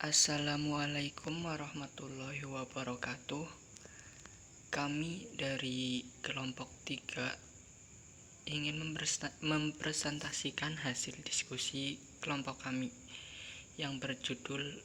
Assalamualaikum warahmatullahi wabarakatuh. Kami dari kelompok 3 ingin mempresentasikan hasil diskusi kelompok kami yang berjudul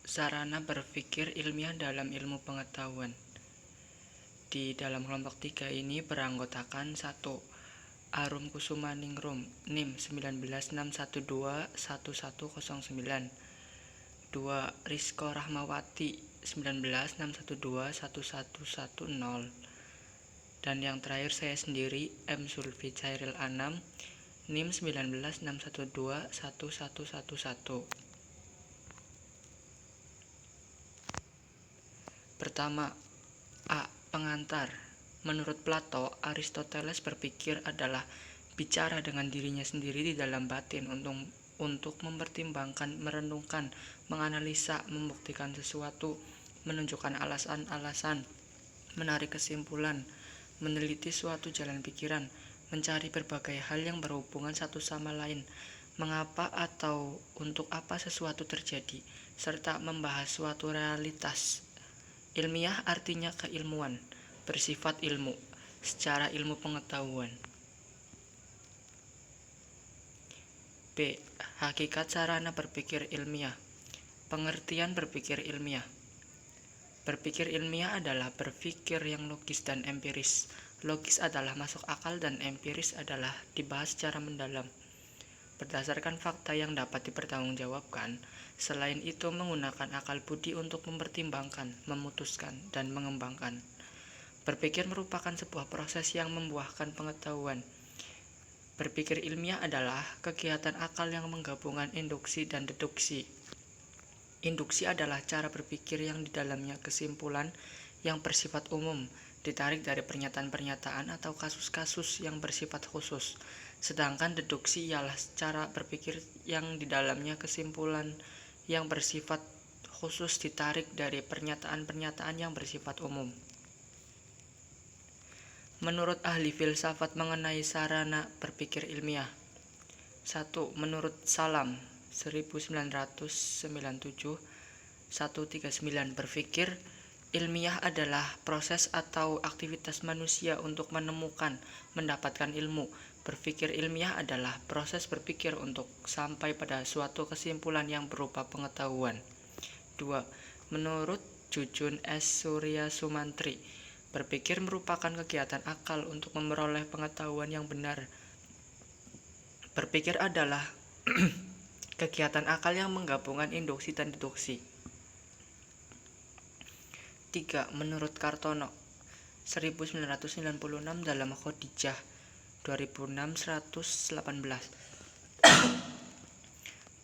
Sarana Berpikir Ilmiah dalam Ilmu Pengetahuan. Di dalam kelompok 3 ini beranggotakan 1. Arum Kusumaningrum, NIM 196121109. 2. Rizko Rahmawati 196121110. Dan yang terakhir saya sendiri, M. Sulfi Chairil Anam, NIM 196121111. Pertama, A. Pengantar. Menurut Plato, Aristoteles berpikir adalah bicara dengan dirinya sendiri di dalam batin untuk mempertimbangkan, merenungkan, menganalisa, membuktikan sesuatu, menunjukkan alasan-alasan, menarik kesimpulan, meneliti suatu jalan pikiran, mencari berbagai hal yang berhubungan satu sama lain, mengapa atau untuk apa sesuatu terjadi, serta membahas suatu realitas. Ilmiah artinya keilmuan, bersifat ilmu, secara ilmu pengetahuan. B. Hakikat sarana berpikir ilmiah. Pengertian berpikir ilmiah. Berpikir ilmiah adalah berpikir yang logis dan empiris. Logis adalah masuk akal dan empiris adalah dibahas secara mendalam, berdasarkan fakta yang dapat dipertanggungjawabkan. Selain itu, menggunakan akal budi untuk mempertimbangkan, memutuskan, dan mengembangkan. Berpikir merupakan sebuah proses yang membuahkan pengetahuan. Berpikir ilmiah adalah kegiatan akal yang menggabungkan induksi dan deduksi. Induksi adalah cara berpikir yang di dalamnya kesimpulan yang bersifat umum, ditarik dari pernyataan-pernyataan atau kasus-kasus yang bersifat khusus. Sedangkan deduksi ialah cara berpikir yang di dalamnya kesimpulan yang bersifat khusus ditarik dari pernyataan-pernyataan yang bersifat umum. Menurut ahli filsafat mengenai sarana berpikir ilmiah. 1. Menurut Salam 1997-139, berpikir ilmiah adalah proses atau aktivitas manusia untuk menemukan, mendapatkan ilmu. Berpikir ilmiah adalah proses berpikir untuk sampai pada suatu kesimpulan yang berupa pengetahuan. 2. Menurut Jujun S. Surya Sumantri, berpikir merupakan kegiatan akal untuk memperoleh pengetahuan yang benar. Berpikir adalah kegiatan akal yang menggabungkan induksi dan deduksi. 3. Menurut Kartono 1996 dalam Khadijah 2006-118.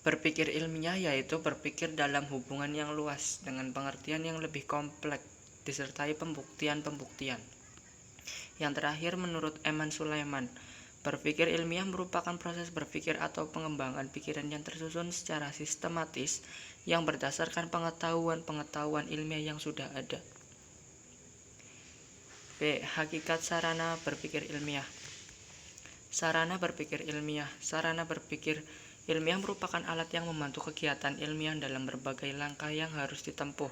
Berpikir ilmiah yaitu berpikir dalam hubungan yang luas dengan pengertian yang lebih kompleks disertai pembuktian-pembuktian. Yang terakhir, menurut Eman Sulaiman, berpikir ilmiah merupakan proses berpikir atau pengembangan pikiran yang tersusun secara sistematis yang berdasarkan pengetahuan ilmiah yang sudah ada. B. Hakikat sarana berpikir ilmiah. Sarana berpikir ilmiah. Sarana berpikir ilmiah merupakan alat yang membantu kegiatan ilmiah dalam berbagai langkah yang harus ditempuh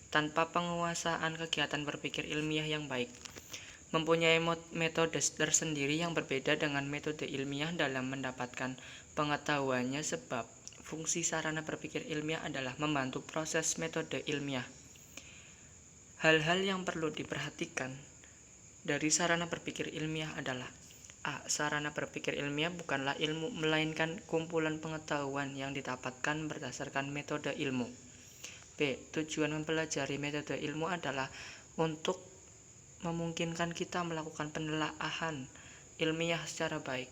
tanpa penguasaan kegiatan berpikir ilmiah yang baik. Mempunyai metode tersendiri yang berbeda dengan metode ilmiah dalam mendapatkan pengetahuannya, sebab fungsi sarana berpikir ilmiah adalah membantu proses metode ilmiah. Hal-hal yang perlu diperhatikan dari sarana berpikir ilmiah adalah: A. Sarana berpikir ilmiah bukanlah ilmu, melainkan kumpulan pengetahuan yang didapatkan berdasarkan metode ilmu. B. Tujuan mempelajari metode ilmu adalah untuk memungkinkan kita melakukan penelaahan ilmiah secara baik.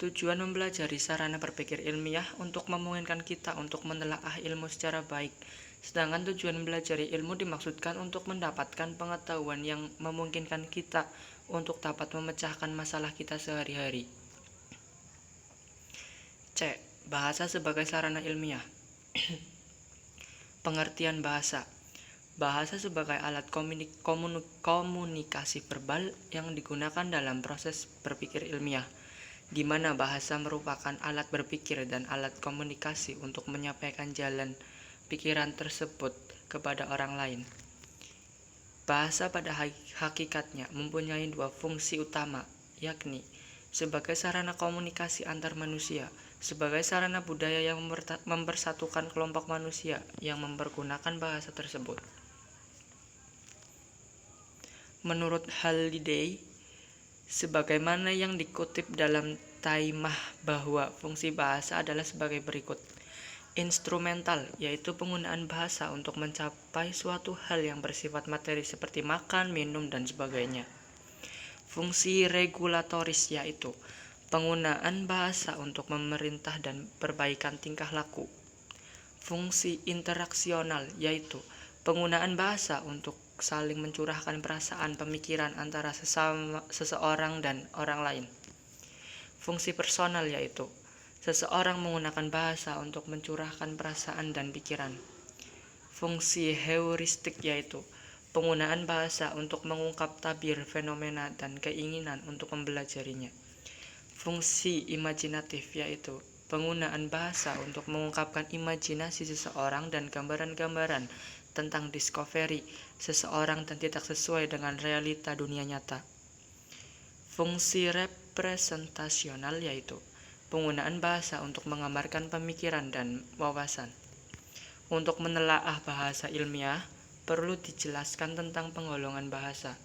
Tujuan mempelajari sarana berpikir ilmiah untuk memungkinkan kita untuk menelaah ilmu secara baik. Sedangkan tujuan mempelajari ilmu dimaksudkan untuk mendapatkan pengetahuan yang memungkinkan kita untuk dapat memecahkan masalah kita sehari-hari. C. Bahasa sebagai sarana ilmiah. Pengertian bahasa. Bahasa sebagai alat komunikasi verbal yang digunakan dalam proses berpikir ilmiah. di mana bahasa merupakan alat berpikir dan alat komunikasi untuk menyampaikan jalan pikiran tersebut kepada orang lain. Bahasa pada hakikatnya mempunyai dua fungsi utama, yakni sebagai sarana komunikasi antar manusia, sebagai sarana budaya yang mempersatukan kelompok manusia yang mempergunakan bahasa tersebut. Menurut Halliday, sebagaimana yang dikutip dalam Taimah, bahwa fungsi bahasa adalah sebagai berikut. Instrumental, yaitu penggunaan bahasa untuk mencapai suatu hal yang bersifat materi seperti makan, minum, dan sebagainya. Fungsi regulatoris, yaitu penggunaan bahasa untuk memerintah dan perbaikan tingkah laku. Fungsi interaksional, yaitu penggunaan bahasa untuk saling mencurahkan perasaan pemikiran antara seseorang dan orang lain. Fungsi personal, yaitu seseorang menggunakan bahasa untuk mencurahkan perasaan dan pikiran. Fungsi heuristik, yaitu penggunaan bahasa untuk mengungkap tabir, fenomena, dan keinginan untuk mempelajarinya. Fungsi imajinatif, yaitu penggunaan bahasa untuk mengungkapkan imajinasi seseorang dan gambaran-gambaran tentang discovery seseorang dan tidak sesuai dengan realita dunia nyata. Fungsi representasional, yaitu penggunaan bahasa untuk menggambarkan pemikiran dan wawasan. Untuk menelaah bahasa ilmiah, perlu dijelaskan tentang penggolongan bahasa.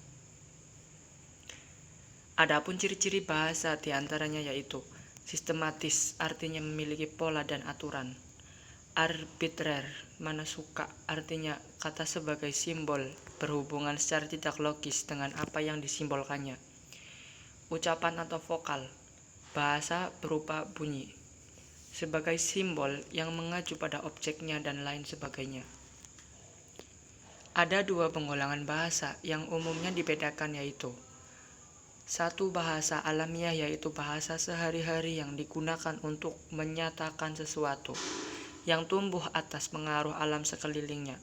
Adapun ciri-ciri bahasa diantaranya yaitu sistematis, artinya memiliki pola dan aturan. Arbitrer, mana suka, artinya kata sebagai simbol berhubungan secara tidak logis dengan apa yang disimbolkannya. Ucapan atau vokal, bahasa berupa bunyi, sebagai simbol yang mengacu pada objeknya dan lain sebagainya. Ada dua penggolongan bahasa yang umumnya dibedakan, yaitu satu, bahasa alamiah, yaitu bahasa sehari-hari yang digunakan untuk menyatakan sesuatu yang tumbuh atas pengaruh alam sekelilingnya.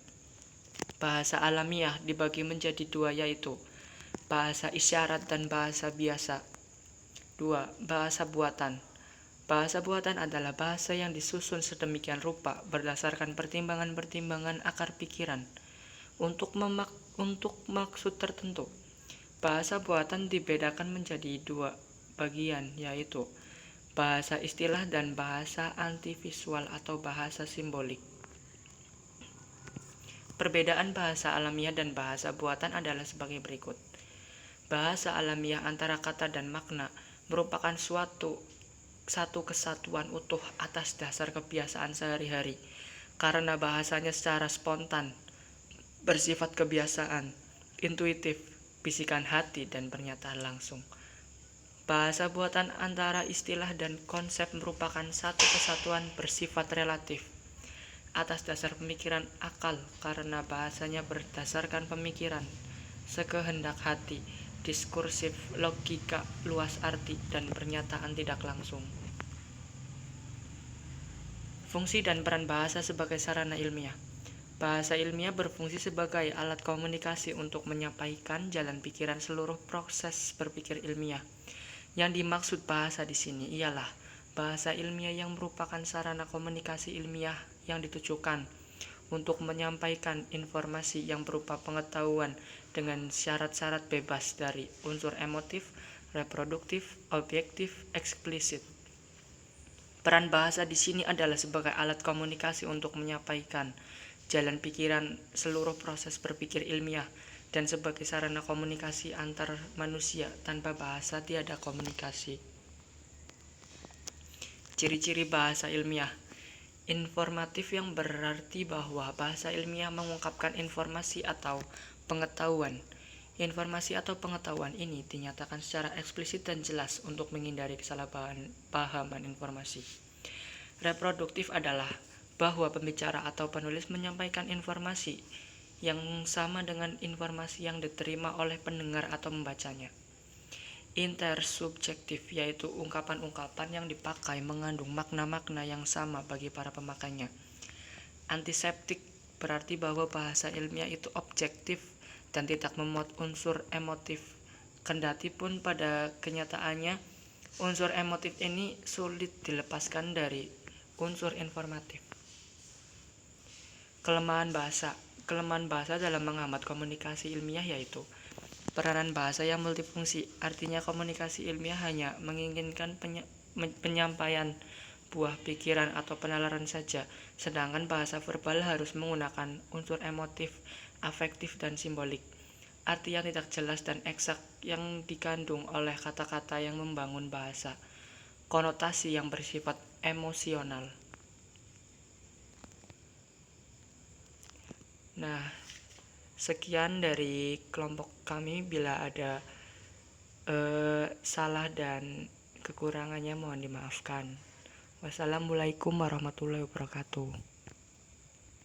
Bahasa alamiah dibagi menjadi dua, yaitu bahasa isyarat dan bahasa biasa. 2. Bahasa buatan. Bahasa buatan adalah bahasa yang disusun sedemikian rupa berdasarkan pertimbangan-pertimbangan akar pikiran untuk maksud tertentu. Bahasa buatan dibedakan menjadi dua bagian, yaitu bahasa istilah dan bahasa antivisual atau bahasa simbolik. Perbedaan bahasa alamiah dan bahasa buatan adalah sebagai berikut. Bahasa alamiah antara kata dan makna merupakan satu kesatuan utuh atas dasar kebiasaan sehari-hari, karena bahasanya secara spontan, bersifat kebiasaan, intuitif, bisikan hati, dan pernyataan langsung. Bahasa buatan antara istilah dan konsep merupakan satu kesatuan bersifat relatif, atas dasar pemikiran akal, karena bahasanya berdasarkan pemikiran, sekehendak hati, diskursif, logika, luas arti, dan pernyataan tidak langsung. Fungsi dan peran bahasa sebagai sarana ilmiah. Bahasa ilmiah berfungsi sebagai alat komunikasi untuk menyampaikan jalan pikiran seluruh proses berpikir ilmiah. Yang dimaksud bahasa di sini ialah bahasa ilmiah yang merupakan sarana komunikasi ilmiah yang ditujukan untuk menyampaikan informasi yang berupa pengetahuan dengan syarat-syarat bebas dari unsur emotif, reproduktif, objektif, eksplisit. Peran bahasa di sini adalah sebagai alat komunikasi untuk menyampaikan jalan pikiran seluruh proses berpikir ilmiah dan sebagai sarana komunikasi antar manusia. Tanpa bahasa tiada komunikasi. Ciri-ciri bahasa ilmiah. Informatif, yang berarti bahwa bahasa ilmiah mengungkapkan informasi atau pengetahuan. Informasi atau pengetahuan ini dinyatakan secara eksplisit dan jelas untuk menghindari kesalahpahaman informasi. Reproduktif adalah bahwa pembicara atau penulis menyampaikan informasi yang sama dengan informasi yang diterima oleh pendengar atau membacanya. Intersubjektif, yaitu ungkapan-ungkapan yang dipakai mengandung makna-makna yang sama bagi para pemakainya. Antiseptik berarti bahwa bahasa ilmiah itu objektif dan tidak memuat unsur emotif, kendati pun pada kenyataannya Unsur emotif ini sulit dilepaskan dari unsur informatif. Kelemahan bahasa. Kelemahan bahasa dalam menghambat komunikasi ilmiah yaitu peranan bahasa yang multifungsi. Artinya komunikasi ilmiah hanya menginginkan penyampaian buah pikiran atau penalaran saja, sedangkan bahasa verbal harus menggunakan unsur emotif, afektif, dan simbolik. Arti yang tidak jelas dan eksak yang dikandung oleh kata-kata yang membangun bahasa. Konotasi yang bersifat emosional. Nah, sekian dari kelompok kami. Bila ada salah dan kekurangannya mohon dimaafkan. Wassalamualaikum warahmatullahi wabarakatuh.